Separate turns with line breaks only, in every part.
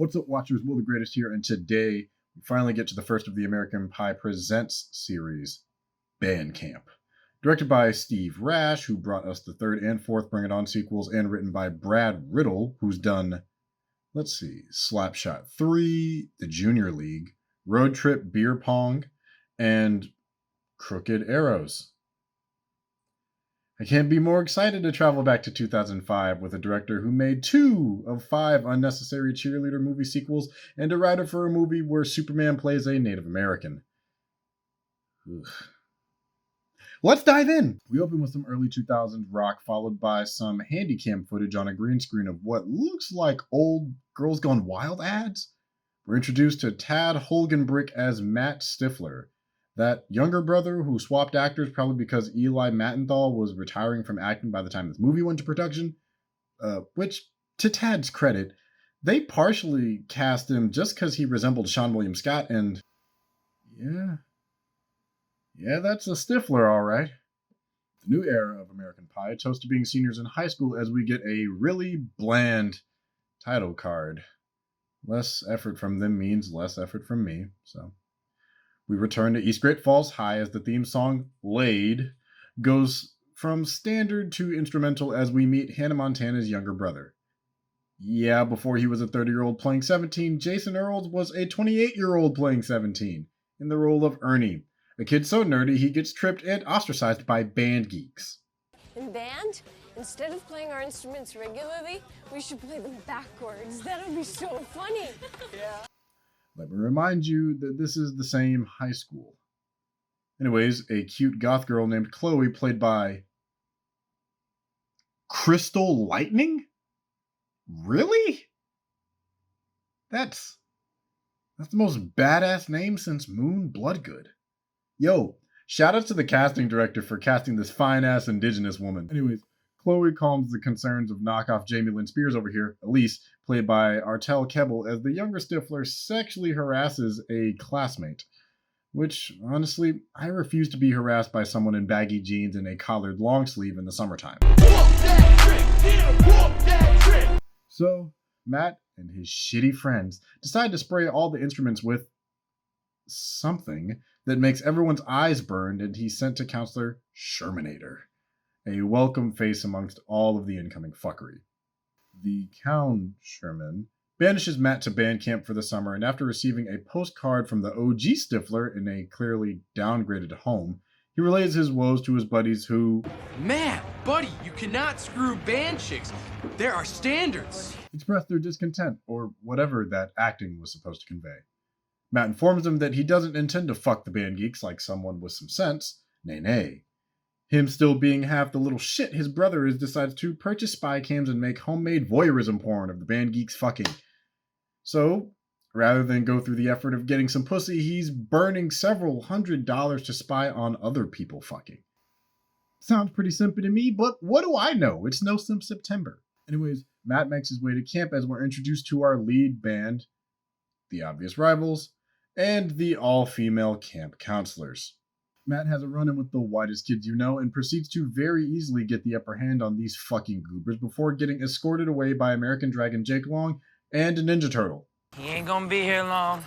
What's up, watchers? Will the Greatest here, and today we finally get to the first of the American Pie Presents series, Band Camp. Directed by Steve Rash, who brought us the third and fourth Bring It On sequels, and written by Brad Riddle, who's done, Slapshot 3, The Junior League, Road Trip Beer Pong, and Crooked Arrows. I can't be more excited to travel back to 2005 with a director who made 2 of 5 unnecessary cheerleader movie sequels and a writer for a movie where Superman plays a Native American. Ugh. Let's dive in! We open with some early 2000s rock, followed by some handycam footage on a green screen of what looks like old Girls Gone Wild ads. We're introduced to Tad Holgenbrick as Matt Stifler, that younger brother who swapped actors probably because Eli Mattenthal was retiring from acting by the time this movie went to production. Which, to Tad's credit, they partially cast him just because he resembled Seann William Scott, and yeah, that's a Stifler, all right. The new era of American Pie toasts to being seniors in high school as we get a really bland title card. Less effort from them means less effort from me, so... We return to East Great Falls High as the theme song, Laid, goes from standard to instrumental as we meet Hannah Montana's younger brother. Yeah, before he was a 30-year-old playing 17, Jason Earls was a 28-year-old playing 17, in the role of Ernie, a kid so nerdy he gets tripped and ostracized by band geeks.
In band, instead of playing our instruments regularly, we should play them backwards. That would be so funny. Yeah.
Let me remind you that this is the same high school. Anyways, a cute goth girl named Chloe, played by Crystal Lightning? Really? That's the most badass name since Moon Bloodgood. Yo, shout out to the casting director for casting this fine-ass indigenous woman. Anyways, Chloe calms the concerns of knockoff Jamie Lynn Spears over here, Elise, played by Artel Kebble, as the younger Stifler sexually harasses a classmate. Which, honestly, I refuse to be harassed by someone in baggy jeans and a collared long sleeve in the summertime. So, Matt and his shitty friends decide to spray all the instruments with something that makes everyone's eyes burn, and he's sent to Counselor Shermanator, a welcome face amongst all of the incoming fuckery. The Count Sherman banishes Matt to band camp for the summer, and after receiving a postcard from the OG Stifler in a clearly downgraded home, he relays his woes to his buddies who...
Man, buddy, you cannot screw band chicks. There are standards.
Express their discontent, or whatever that acting was supposed to convey. Matt informs them that he doesn't intend to fuck the band geeks like someone with some sense. Nay. Him still being half the little shit his brother is, decides to purchase spy cams and make homemade voyeurism porn of the band geeks fucking. So, rather than go through the effort of getting some pussy, he's burning several $100s to spy on other people fucking. Sounds pretty simpy to me, but what do I know? It's no Simp September. Anyways, Matt makes his way to camp as we're introduced to our lead band, the obvious rivals, and the all-female camp counselors. Matt has a run-in with the whitest kids you know and proceeds to very easily get the upper hand on these fucking goobers before getting escorted away by American Dragon Jake Long and a Ninja Turtle.
He ain't gonna be here long,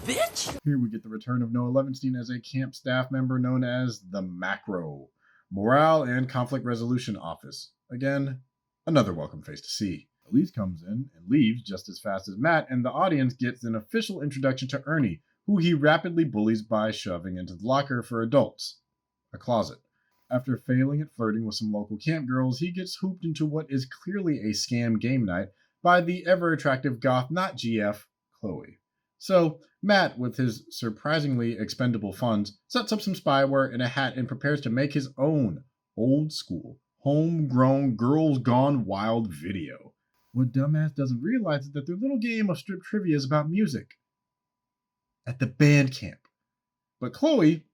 bitch!
Here we get the return of Noah Levenstein as a camp staff member known as the Macro, Morale and Conflict Resolution Office. Again, another welcome face to see. Elise comes in and leaves just as fast as Matt, and the audience gets an official introduction to Ernie, who he rapidly bullies by shoving into the locker for adults, a closet. After failing at flirting with some local camp girls, he gets hooped into what is clearly a scam game night by the ever-attractive goth not GF, Chloe. So, Matt, with his surprisingly expendable funds, sets up some spyware in a hat and prepares to make his own old-school, homegrown Girls Gone Wild video. What dumbass doesn't realize is that their little game of strip trivia is about music. At the band camp. But Chloe,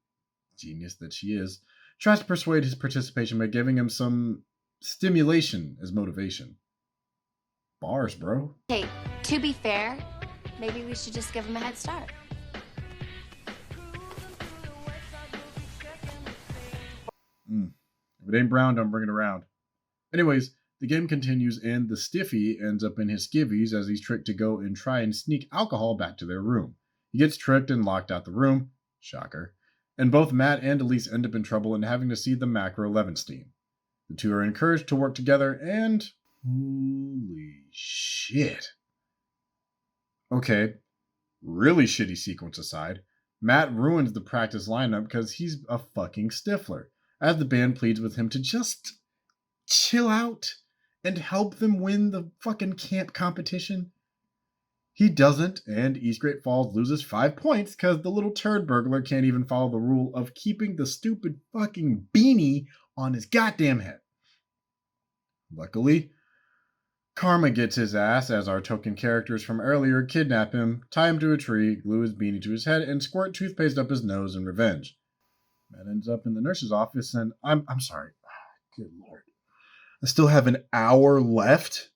genius that she is, tries to persuade his participation by giving him some stimulation as motivation. Bars, bro.
Hey, to be fair, maybe we should just give him a head start.
If it ain't brown, don't bring it around. Anyways, The game continues and the stiffy ends up in his skivvies as he's tricked to go and try and sneak alcohol back to their room. He gets tricked and locked out the room. Shocker. And both Matt and Elise end up in trouble and having to see the macro Levenstein. The two are encouraged to work together and... holy shit. Okay, really shitty sequence aside, Matt ruins the practice lineup because he's a fucking Stifler, as the band pleads with him to just chill out and help them win the fucking camp competition. He doesn't, and East Great Falls loses 5 points because the little turd burglar can't even follow the rule of keeping the stupid fucking beanie on his goddamn head. Luckily, Karma gets his ass as our token characters from earlier kidnap him, tie him to a tree, glue his beanie to his head, and squirt toothpaste up his nose in revenge. Matt ends up in the nurse's office, and I'm sorry. Good lord. I still have an hour left?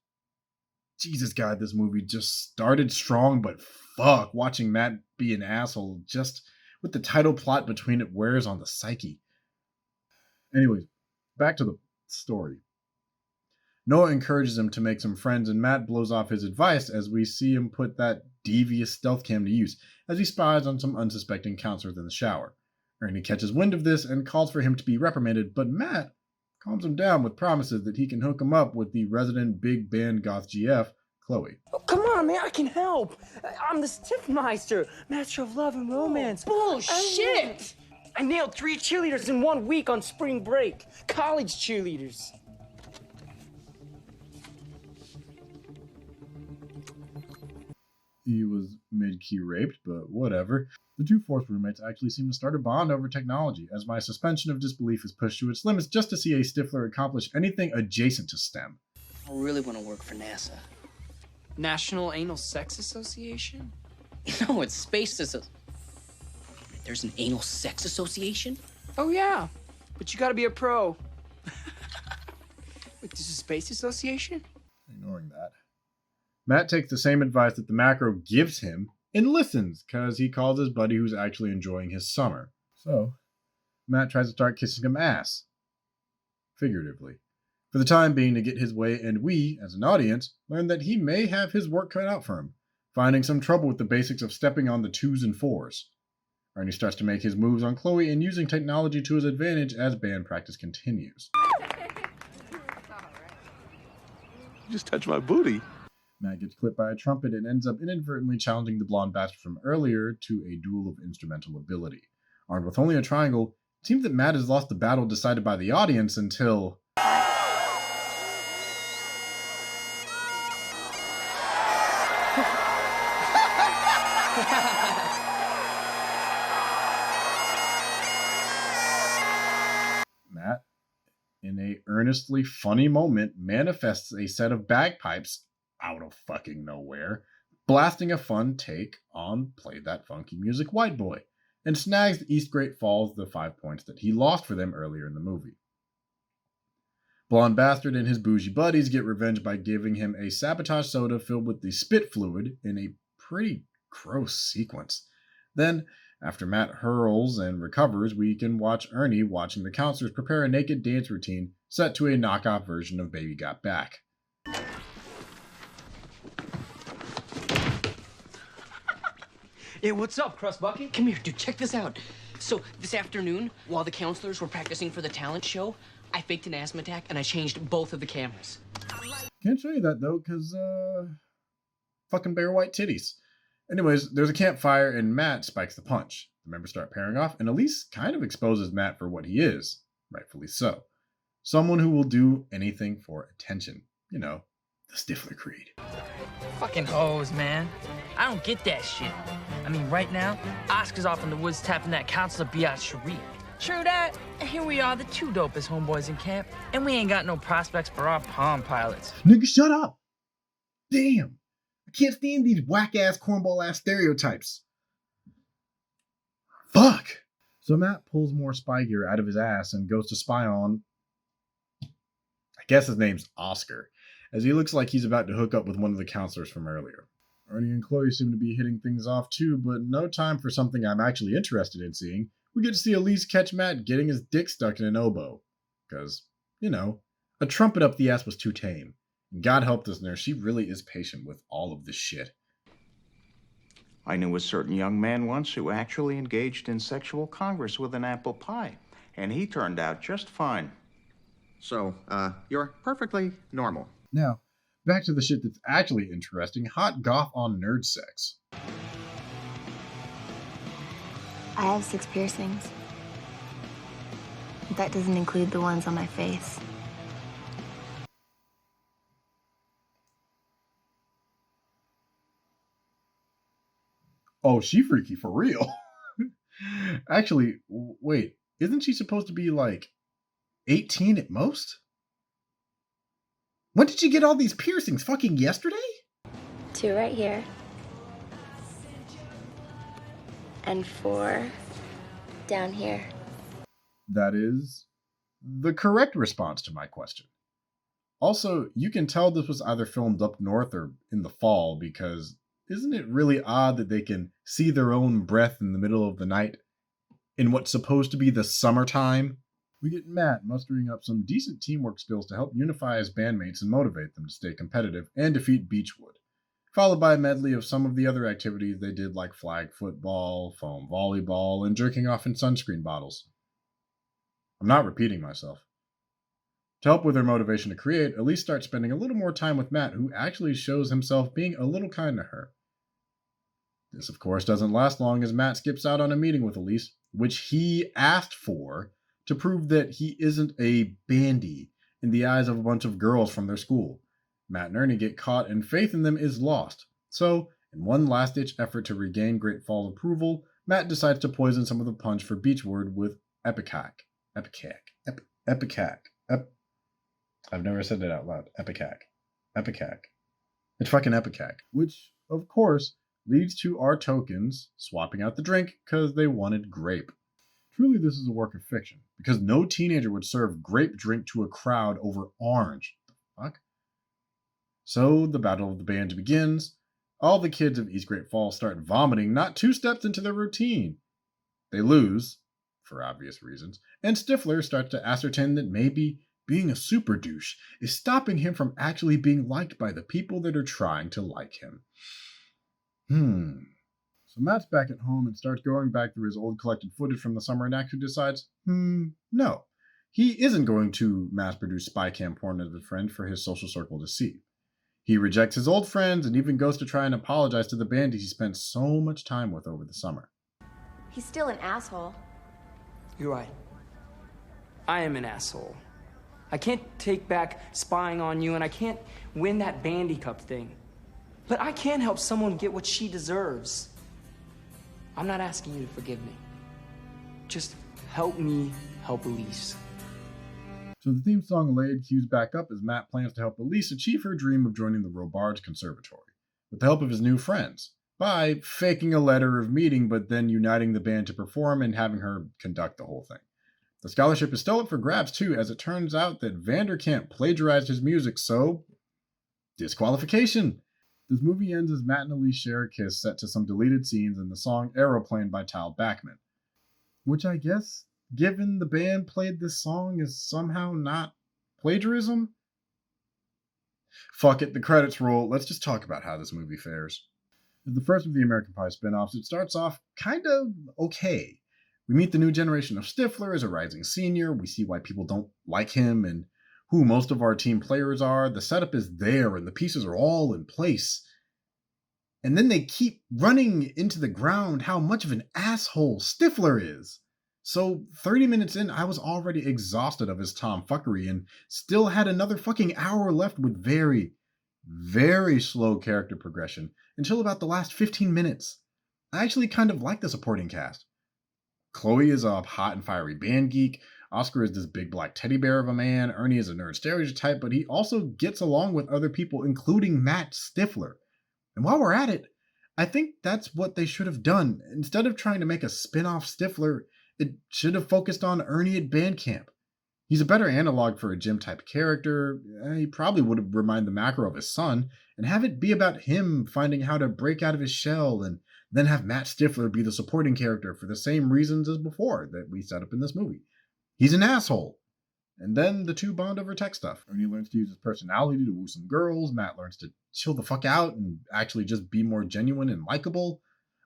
Jesus, God, this movie just started strong, but fuck, watching Matt be an asshole just with the title plot between it wears on the psyche. Anyways, back to the story. Noah encourages him to make some friends, and Matt blows off his advice as we see him put that devious stealth cam to use as he spies on some unsuspecting counselors in the shower. Ernie catches wind of this and calls for him to be reprimanded, but Matt calms him down with promises that he can hook him up with the resident big band goth GF, Chloe.
Oh, come on, man, I can help. I'm the Stiffmeister, master of love and romance.
Bullshit!
I nailed 3 cheerleaders in 1 week on spring break. College cheerleaders.
He was mid-key raped, but whatever. The two forced roommates actually seem to start a bond over technology, as my suspension of disbelief is pushed to its limits just to see a Stifler accomplish anything adjacent to STEM.
I really want to work for NASA.
National Anal Sex Association?
No, it's Space There's an Anal Sex Association?
Oh, yeah. But you gotta be a pro. Wait, this is Space Association?
Ignoring that. Matt takes the same advice that the macro gives him and listens, because he calls his buddy who's actually enjoying his summer. So, Matt tries to start kissing him ass. Figuratively. For the time being to get his way, and we, as an audience, learn that he may have his work cut out for him, finding some trouble with the basics of stepping on the 2s and 4s. Ernie starts to make his moves on Chloe and using technology to his advantage as band practice continues.
You just touched my booty.
Matt gets clipped by a trumpet and ends up inadvertently challenging the blonde bastard from earlier to a duel of instrumental ability. Armed with only a triangle, it seems that Matt has lost the battle decided by the audience until... Matt, in a earnestly funny moment, manifests a set of bagpipes out of fucking nowhere, blasting a fun take on Play That Funky Music White Boy, and snags the East Great Falls the 5 points that he lost for them earlier in the movie. Blonde Bastard and his bougie buddies get revenge by giving him a sabotage soda filled with the spit fluid in a pretty gross sequence. Then, after Matt hurls and recovers, we can watch Ernie watching the counselors prepare a naked dance routine set to a knockoff version of Baby Got Back.
Hey, what's up, Crust Bucket?
Come here, dude, check this out. So, this afternoon, while the counselors were practicing for the talent show, I faked an asthma attack and I changed both of the cameras.
Can't show you that, though, because, fucking bare white titties. Anyways, there's a campfire and Matt spikes the punch. The members start pairing off, and Elise kind of exposes Matt for what he is. Rightfully so. Someone who will do anything for attention. You know, the Stifler creed.
Fucking hoes, man. I don't get that shit. I mean, right now, Oscar's off in the woods tapping that counselor Biatch Cherie. True that, and here we are, the 2 dopest homeboys in camp, and we ain't got no prospects for our Palm Pilots.
Nigga, shut up! Damn! I can't stand these whack-ass, cornball-ass stereotypes. Fuck! So Matt pulls more spy gear out of his ass and goes to spy on... I guess his name's Oscar, as he looks like he's about to hook up with one of the counselors from earlier. Ernie and Chloe seem to be hitting things off too, but no time for something I'm actually interested in seeing. We get to see Elise catch Matt getting his dick stuck in an oboe. Because, you know, A trumpet up the ass was too tame. And God help this nurse, she really is patient with all of this shit.
I knew a certain young man once who actually engaged in sexual congress with an apple pie, and he turned out just fine.
So, you're perfectly normal.
Now, back to the shit that's actually interesting, hot goth on nerd sex.
I have 6 piercings. That doesn't include the ones on my face.
Oh, she freaky for real. Actually, wait, isn't she supposed to be like 18 at most? When did she get all these piercings? Fucking yesterday?
2 right here. And 4 down here.
That is the correct response to my question. Also, you can tell this was either filmed up north or in the fall, because isn't it really odd that they can see their own breath in the middle of the night in what's supposed to be the summertime? We get Matt mustering up some decent teamwork skills to help unify his bandmates and motivate them to stay competitive and defeat Beechwood, followed by a medley of some of the other activities they did, like flag football, foam volleyball, and jerking off in sunscreen bottles. I'm not repeating myself. To help with their motivation to create, Elise starts spending a little more time with Matt, who actually shows himself being a little kind to her. This, of course, doesn't last long, as Matt skips out on a meeting with Elise, which he asked for, to prove that he isn't a bandy in the eyes of a bunch of girls from their school. Matt and Ernie get caught, and faith in them is lost. So, in one last-ditch effort to regain Great Falls approval, Matt decides to poison some of the punch for Beechwood with Ipecac. I've never said it out loud. Ipecac. It's fucking Ipecac. Which, of course, leads to our tokens swapping out the drink because they wanted grape. Truly, this is a work of fiction, because no teenager would serve grape drink to a crowd over orange. The fuck? So, the Battle of the Bands begins. All the kids of East Great Falls start vomiting not 2 steps into their routine. They lose, for obvious reasons, and Stifler starts to ascertain that maybe being a super douche is stopping him from actually being liked by the people that are trying to like him. So Matt's back at home and starts going back through his old collected footage from the summer and actually decides, no. He isn't going to mass-produce spy cam porn as a friend for his social circle to see. He rejects his old friends and even goes to try and apologize to the bandies he spent so much time with over the summer.
He's still an asshole.
You're right. I am an asshole. I can't take back spying on you, and I can't win that Bandy Cup thing. But I can help someone get what she deserves. I'm not asking you to forgive me. Just help me help Elise.
So the theme song Laid cues back up as Matt plans to help Elise achieve her dream of joining the Robards Conservatory, with the help of his new friends, by faking a letter of meeting but then uniting the band to perform and having her conduct the whole thing. The scholarship is still up for grabs too, as it turns out that Vanderkamp plagiarized his music, so disqualification. This movie ends as Matt and Elise share a kiss set to some deleted scenes in the song Aeroplane by Tal Bachman, which I guess, given the band played this song, is somehow not plagiarism? Fuck it, the credits roll. Let's just talk about how this movie fares. As the first of the American Pie spin-offs, it starts off kind of okay. We meet the new generation of Stifler as a rising senior. We see why people don't like him and who most of our team players are. The setup is there and the pieces are all in place. And then they keep running into the ground how much of an asshole Stifler is. So 30 minutes in, I was already exhausted of his tomfuckery and still had another fucking hour left with very, very slow character progression until about the last 15 minutes. I actually kind of like the supporting cast. Chloe is a hot and fiery band geek. Oscar is this big black teddy bear of a man. Ernie is a nerd stereotype, but he also gets along with other people, including Matt Stifler. And while we're at it, I think that's what they should have done. Instead of trying to make a spin-off Stifler, it should have focused on Ernie at band camp. He's a better analog for a Jim-type character. He probably would have reminded the macro of his son, and have it be about him finding how to break out of his shell, and then have Matt Stifler be the supporting character for the same reasons as before that we set up in this movie. He's an asshole. And then the two bond over tech stuff. Ernie learns to use his personality to woo some girls. Matt learns to chill the fuck out and actually just be more genuine and likable.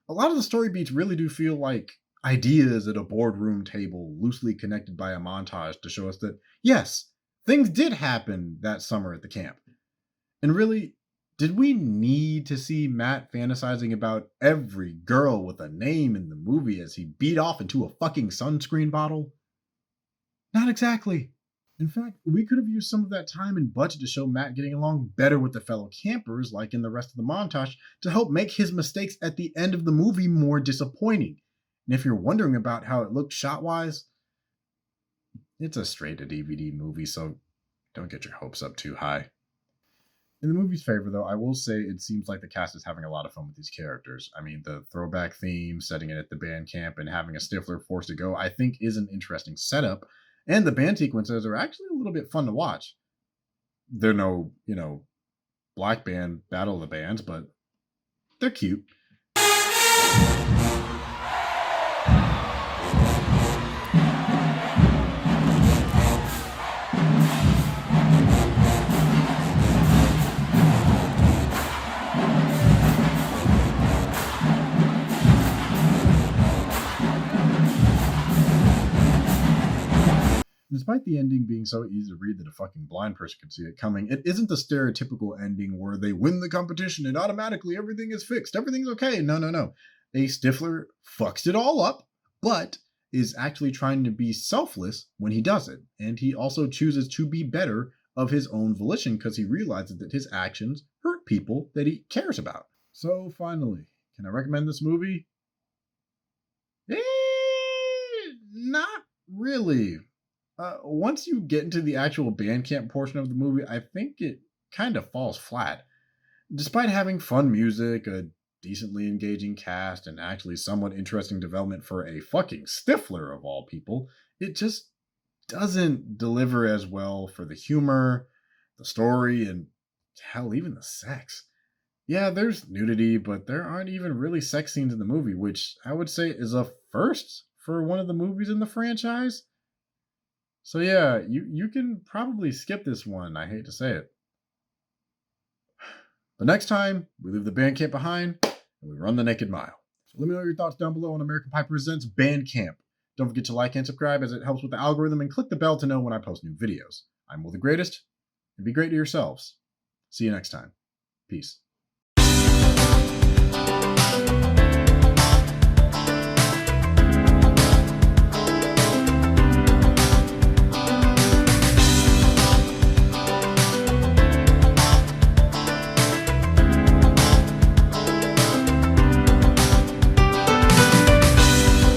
A lot of the story beats really do feel like ideas at a boardroom table, loosely connected by a montage to show us that, yes, things did happen that summer at the camp. And really, did we need to see Matt fantasizing about every girl with a name in the movie as he beat off into a fucking sunscreen bottle? Not exactly. In fact, we could have used some of that time and budget to show Matt getting along better with the fellow campers, like in the rest of the montage, to help make his mistakes at the end of the movie more disappointing. And if you're wondering about how it looked shot-wise, it's a straight-to-DVD movie, so don't get your hopes up too high. In the movie's favor, though, I will say it seems like the cast is having a lot of fun with these characters. I mean, the throwback theme, setting it at the band camp, and having a Stifler forced to go, I think is an interesting setup. And the band sequences are actually a little bit fun to watch. They're no, black band battle of the bands, but they're cute. Despite the ending being so easy to read that a fucking blind person could see it coming, it isn't the stereotypical ending where they win the competition and automatically everything is fixed. Everything's okay. No. A Stifler fucks it all up, but is actually trying to be selfless when he does it. And he also chooses to be better of his own volition because he realizes that his actions hurt people that he cares about. So finally, can I recommend this movie? Not really. Once you get into the actual band camp portion of the movie, I think it kind of falls flat. Despite having fun music, a decently engaging cast, and actually somewhat interesting development for a fucking Stifler of all people, it just doesn't deliver as well for the humor, the story, and hell, even the sex. Yeah, there's nudity, but there aren't even really sex scenes in the movie, which I would say is a first for one of the movies in the franchise. So yeah, you can probably skip this one. I hate to say it. But next time, we leave the band camp behind and we run the naked mile. So let me know your thoughts down below on American Pie Presents Band Camp. Don't forget to like and subscribe as it helps with the algorithm, and click the bell to know when I post new videos. I'm Will the Greatest, and be great to yourselves. See you next time. Peace.